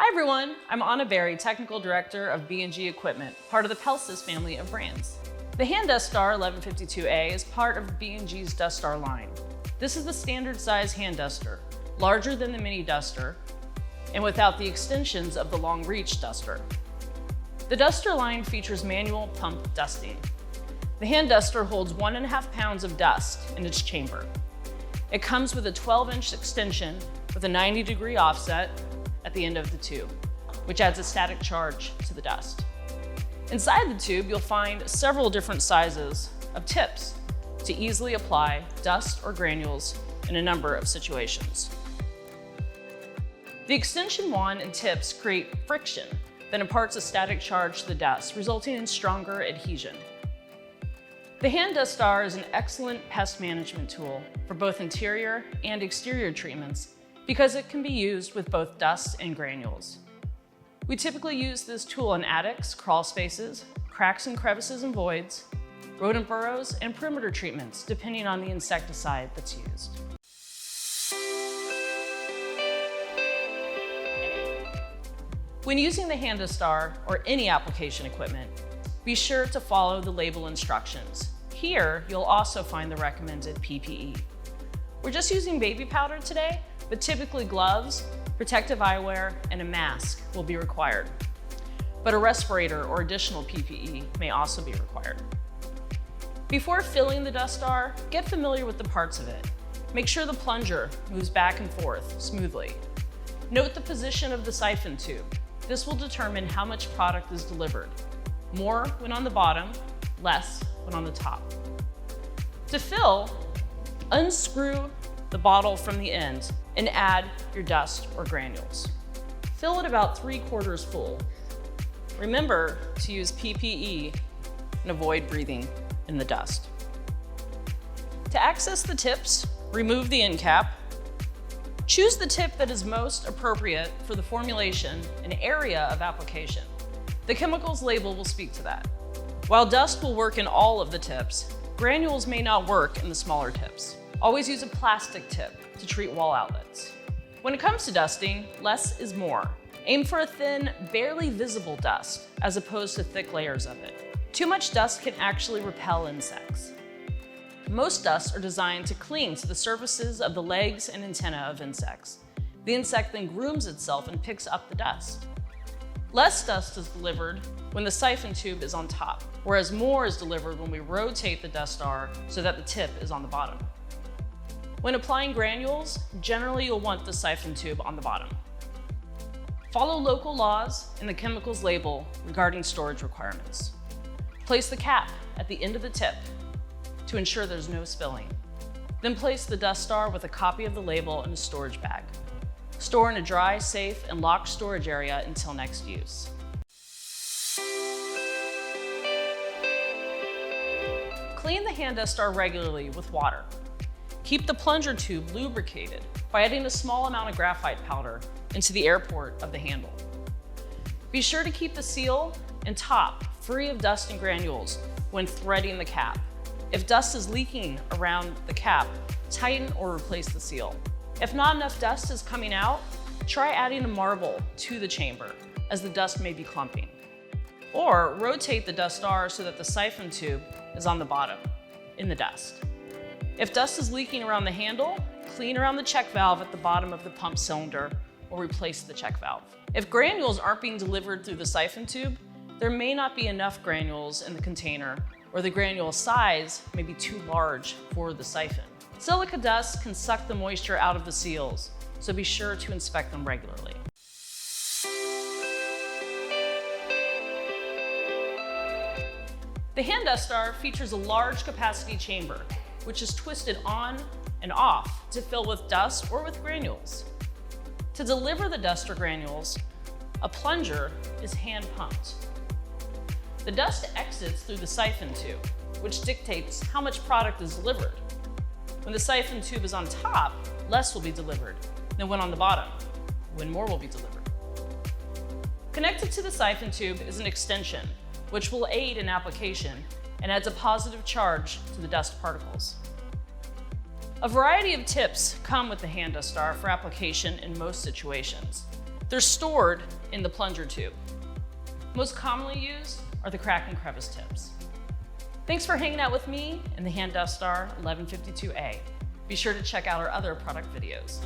Hi everyone, I'm Anna Berry, Technical Director of B&G Equipment, part of the Pelsis family of brands. The Hand Dust Star 1152A is part of B&G's Dust Star line. This is the standard size hand duster, larger than the mini duster, and without the extensions of the long reach duster. The duster line features manual pump dusting. The hand duster holds 1.5 pounds of dust in its chamber. It comes with a 12-inch extension with a 90-degree offset at the end of the tube, which adds a static charge to the dust. Inside the tube, you'll find several different sizes of tips to easily apply dust or granules in a number of situations. The extension wand and tips create friction that imparts a static charge to the dust, resulting in stronger adhesion. The Hand Dust Star is an excellent pest management tool for both interior and exterior treatments because it can be used with both dust and granules. We typically use this tool in attics, crawl spaces, cracks and crevices and voids, rodent burrows, and perimeter treatments, depending on the insecticide that's used. When using the Hand Dust Star or any application equipment, be sure to follow the label instructions. Here, you'll also find the recommended PPE. We're just using baby powder today, but typically gloves, protective eyewear, and a mask will be required. But a respirator or additional PPE may also be required. Before filling the Dust Star, get familiar with the parts of it. Make sure the plunger moves back and forth smoothly. Note the position of the siphon tube. This will determine how much product is delivered. More when on the bottom, less when on the top. To fill, unscrew the bottle from the end and add your dust or granules. Fill it about 3/4 full. Remember to use PPE and avoid breathing in the dust. To access the tips, remove the end cap. Choose the tip that is most appropriate for the formulation and area of application. The chemicals label will speak to that. While dust will work in all of the tips, granules may not work in the smaller tips. Always use a plastic tip to treat wall outlets. When it comes to dusting, less is more. Aim for a thin, barely visible dust as opposed to thick layers of it. Too much dust can actually repel insects. Most dusts are designed to cling to the surfaces of the legs and antennae of insects. The insect then grooms itself and picks up the dust. Less dust is delivered when the siphon tube is on top, whereas more is delivered when we rotate the Dust Star so that the tip is on the bottom. When applying granules, generally you'll want the siphon tube on the bottom. Follow local laws and the chemicals label regarding storage requirements. Place the cap at the end of the tip to ensure there's no spilling. Then place the Dust Star with a copy of the label in a storage bag. Store in a dry, safe, and locked storage area until next use. Clean the Hand Dust Star regularly with water. Keep the plunger tube lubricated by adding a small amount of graphite powder into the air port of the handle. Be sure to keep the seal and top free of dust and granules when threading the cap. If dust is leaking around the cap, tighten or replace the seal. If not enough dust is coming out, try adding a marble to the chamber, as the dust may be clumping. Or rotate the Dust Star so that the siphon tube is on the bottom, in the dust. If dust is leaking around the handle, clean around the check valve at the bottom of the pump cylinder or replace the check valve. If granules aren't being delivered through the siphon tube, there may not be enough granules in the container, or the granule size may be too large for the siphon. Silica dust can suck the moisture out of the seals, so be sure to inspect them regularly. The Hand Dust Star features a large capacity chamber, which is twisted on and off to fill with dust or with granules. To deliver the dust or granules, a plunger is hand pumped. The dust exits through the siphon tube, which dictates how much product is delivered. When the siphon tube is on top, less will be delivered than when on the bottom, when more will be delivered. Connected to the siphon tube is an extension, which will aid in application and adds a positive charge to the dust particles. A variety of tips come with the Hand Dust Star for application in most situations. They're stored in the plunger tube. Most commonly used are the crack and crevice tips. Thanks for hanging out with me in the Hand Dust Star 1152A. Be sure to check out our other product videos.